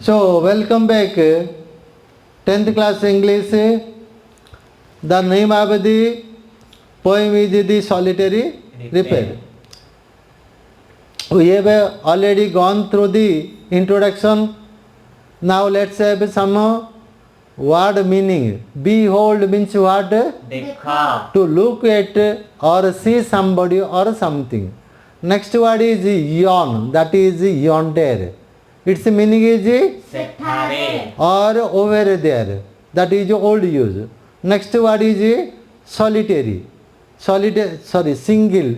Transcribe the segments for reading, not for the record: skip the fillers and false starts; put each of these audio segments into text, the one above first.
So, welcome back. 10th class English. The name of the poem is The Solitary Repair. We have already gone through the introduction. Now let's have some word meaning. Behold means what? देखा. To look at or see somebody or something. Next word is yawn, that is yonder. Its meaning is सेठारे. or over there, that is old use. Next word is solitary. Single.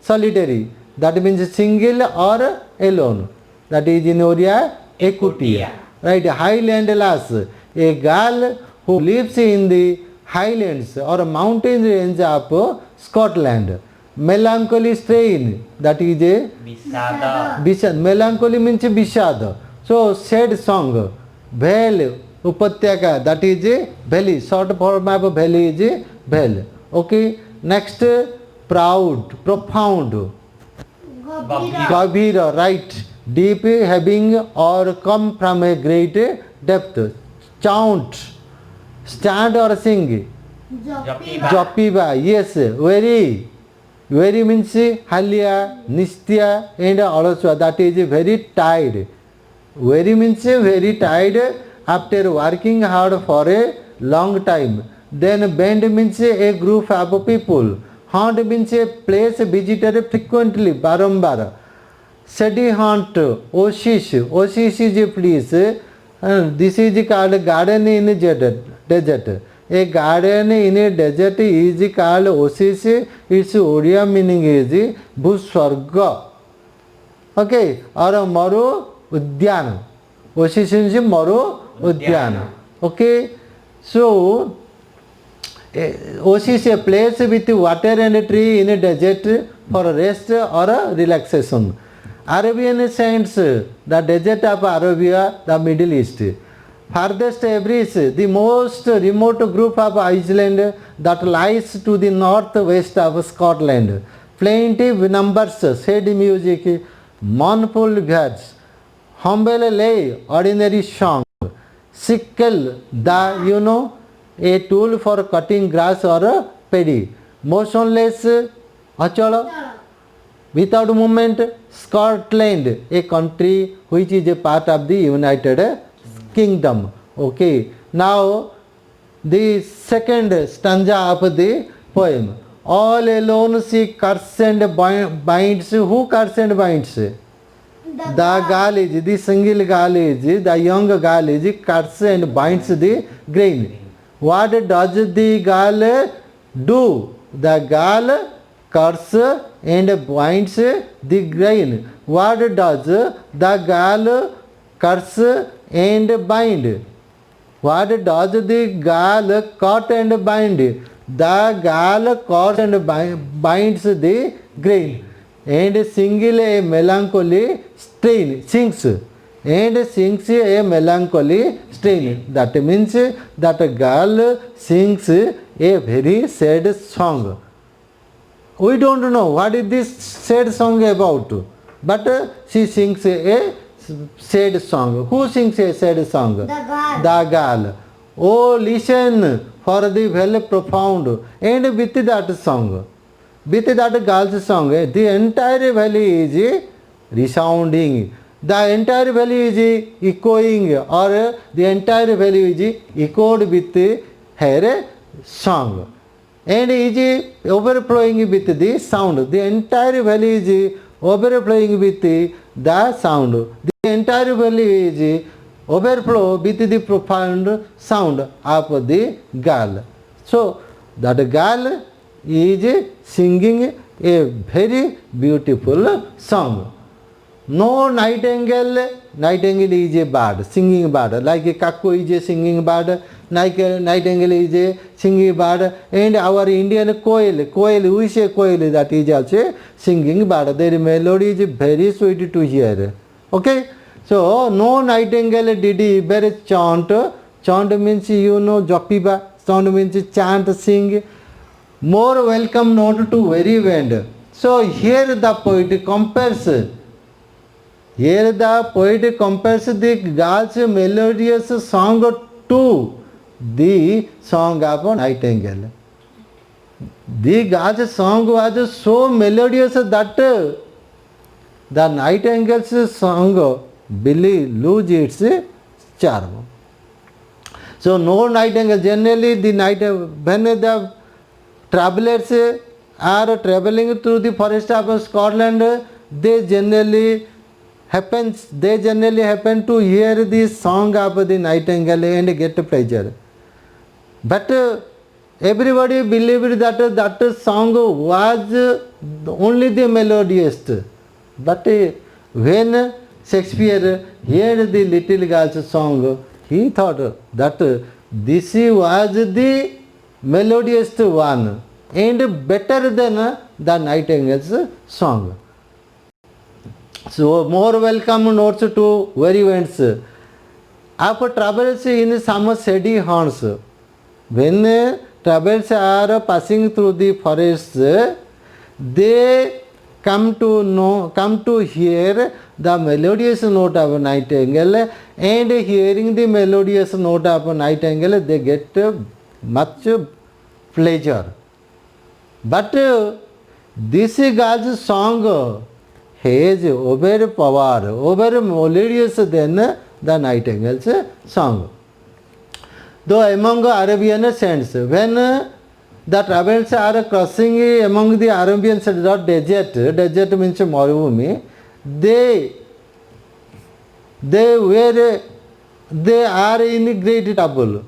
Solitary. That means single or alone. That is in Oriya equity. Right, highland lass, a girl who lives in the highlands or mountain range of Scotland. Melancholy strain, that is a विषाद. melancholy means bishad. So sad song. Vale upatyaka, that is a valley. Short form of valley is a vale. Okay. Next, proud, profound. Gavira, right. Deep, having or come from a great depth. Chaunt, stand or sing. जपीबा. Jopiba, yes. Very. Very means halia, nistya and alaswa, that is very tired. Very means very tired after working hard for a long time. Then band means a group of people. Haunt means a place visited frequently, barambar. Steady haunt, oshish. Oshish is a place. This is called garden in a desert. A garden in a desert is called oshish. Its Oriya meaning is bhuswarga. Okay, or maru udyan. Oshish is maru udyan. Okay, so Oshish is a place with water and a tree in a desert for rest or relaxation. Arabian Saints, the desert of Arabia, the Middle East. Farthest Ebris, the most remote group of island that lies to the northwest of Scotland. Plaintive numbers, sad music, mournful words. Humble lay, ordinary song. Sickle, a tool for cutting grass or paddy. Motionless, achala. Without movement, Scotland, a country which is a part of the United Kingdom. Okay. Now, the second stanza of the poem. All alone she cuts and binds. Who cuts and binds? The girl is, the single girl is, the young girl is, cuts and binds the grain. What does the girl do? The girl cuts and binds the grain. What does the girl cuts and bind? What does the girl cut and bind? The girl cuts and binds the grain. And single a melancholy strain, sings. And sings a melancholy strain. That means that a girl sings a very sad song. We don't know what is this sad song about, but she sings a sad song. Who sings a sad song? The girl. The girl. Oh, listen for the well profound. And with that song, with that girl's song, the entire valley is resounding. The entire valley is echoing, or the entire valley is echoed with her song. And is overflowing with the sound. The entire valley is overflowing with the sound. The entire valley is overflow with the profound sound of the girl. So that girl is singing a very beautiful song. No nightingale. Nightingale is a bird, singing bird. Like a cuckoo is a singing bird. Nightingale is a singing bird. And our Indian koel, we say koel, that is also a singing bird. Their melody is very sweet to hear. Okay. So, no nightingale did ever chant. Chant means, jopiba. Chant means chant, sing. More welcome note to very wind. So, here the poet compares Here the poet compares the girl's melodious song to the song of a nightingale. The girl's song was so melodious that the nightingale's song will lose its charm. So no nightingale, generally the night when the travelers are traveling through the forest of Scotland, they generally happen to hear the song of the nightingale and get pleasure. But everybody believed that that song was only the melodious. But when Shakespeare heard the little girl's song, he thought that this was the melodious one and better than the nightingale's song. So more welcome notes to very events. After travels in some shady haunts, when travelers are passing through the forests, they come to hear the melodious note of a nightingale, and hearing the melodious note of a nightingale, they get much pleasure. But this girl's song has overpower, over melodious than the nightingale's song. Though among Arabian saints, when the travelers are crossing among the Arabian desert means Marubhumi, they are in great trouble.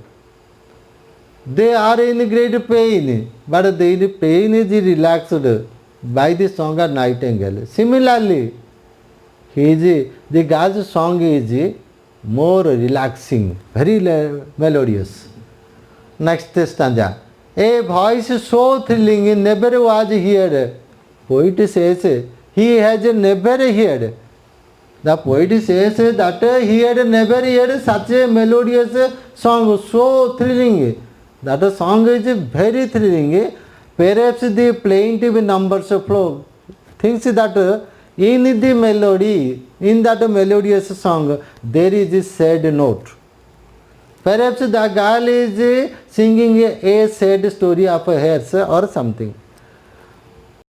They are in great pain, but the pain is relaxed by the song of nightingale. Similarly, the girl's song is more relaxing, very melodious. Next stanza. A voice so thrilling never was heard. Poet says he has never heard. The poet says that he had never heard such a melodious song, so thrilling. That song is very thrilling. Perhaps the plaintive numbers flow. Thinks that in the melody, in that melodious song, there is a sad note. Perhaps the girl is singing a sad story of hers or something.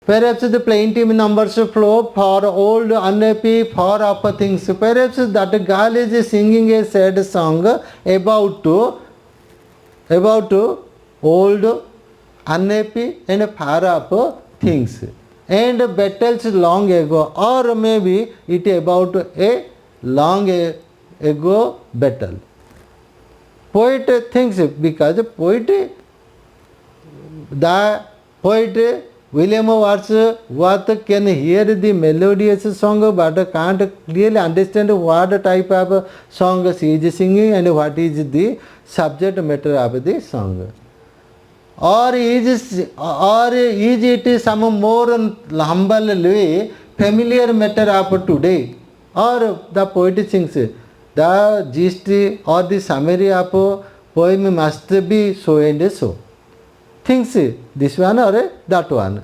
Perhaps the plaintive numbers flow for old, unhappy, far off things. Perhaps that girl is singing a sad song about old, unhappy and far off things, and battles long ago, or maybe it about a long ago battle. Poet thinks, because the poet William Wordsworth can hear the melodious song but can't clearly understand what type of song she is singing and what is the subject matter of the song. Or is it some more humble way, familiar matter of today? Or the poet thinks the gist or the summary of poem must be so and so. Thinks this one or that one.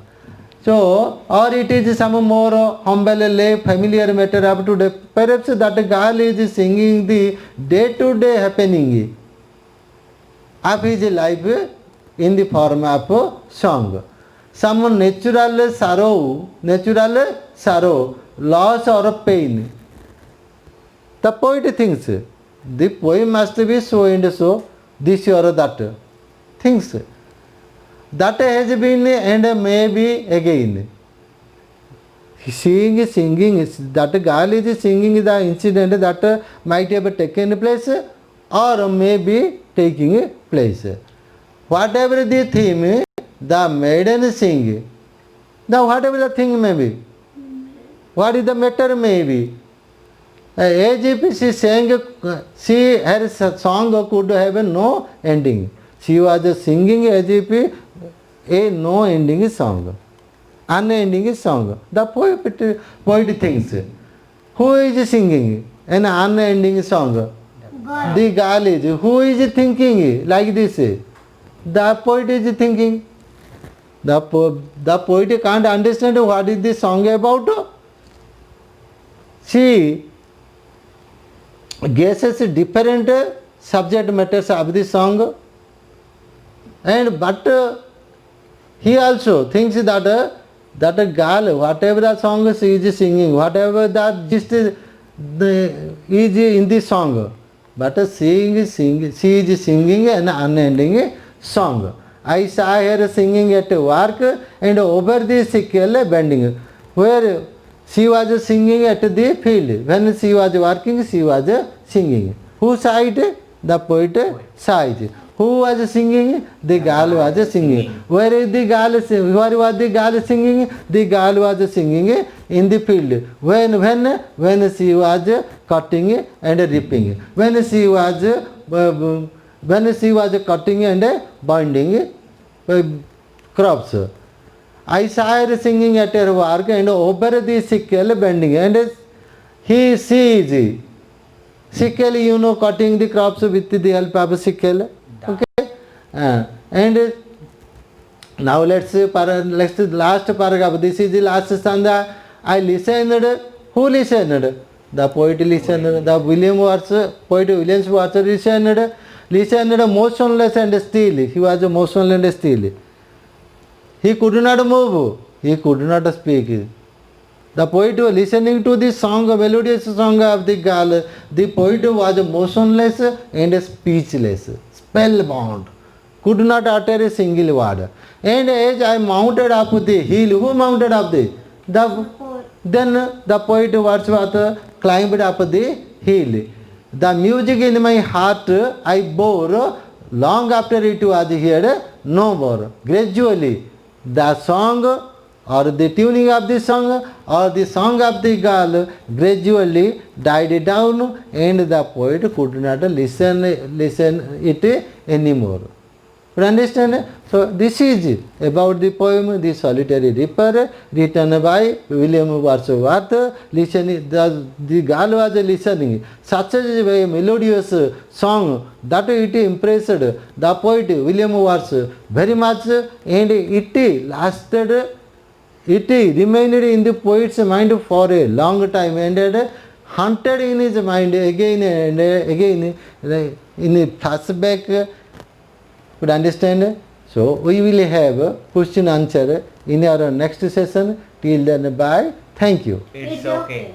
So, or it is some more humble lay, familiar matter of today. Perhaps that girl is singing the day-to-day happening of his life in the form of song. Some natural sorrow, loss or pain. The poet thinks the poem must be so and so, this or that. Thinks that has been and may be again. Singing, that girl is singing the incident that might have taken place or may be taking place. Whatever the theme, the maiden sing. Now whatever the thing may be, what is the matter may be. As if she sang, her song could have no ending. She was singing as if a no ending song, unending song. The poet thinks, who is singing an unending song? God. The girl is. Who is thinking like this? The poet is thinking. The poet can't understand what is the song about. she guesses different subject matters of the song, and but he also thinks that a girl, whatever the song she is singing, whatever that gist is in the song, but she is singing an unending song. I saw her singing at work and over the sickle bending, where she was singing at the field. When she was working, she was singing. Who saw it? The poet saw it. Who was singing? The girl was singing. Where is the girl? Where was the girl singing? The girl was singing in the field. When she was cutting and ripping. When she was cutting and binding crops. I saw her singing at her work and over the sickle bending. And he sees sickle, you know, cutting the crops with the help of a sickle. Okay, and now let's last paragraph. This is the last stanza. I listened. Who listened? The poet listened. The poet William Wordsworth listened. Motionless and still. He was motionless and still. He could not move. He could not speak. The poet was listening to the song, melodious song of the girl. The poet was motionless and speechless, spellbound, could not utter a single word. And as I mounted up the hill, who mounted up then the poet Wordsworth climbed up the hill. The music in my heart I bore, long after it was heard no more. Gradually, the song or the tuning of the song or the song of the girl gradually died down, and the poet could not listen it anymore. You understand? So this is about the poem The Solitary Reaper, written by William Wordsworth. Listening, the girl was listening such a melodious song that it impressed the poet William Wordsworth very much, and it lasted. It remained in the poet's mind for a long time, and haunted in his mind again and again in a flashback. Could understand? So we will have question answer in our next session. Till then, bye. Thank you. It's okay.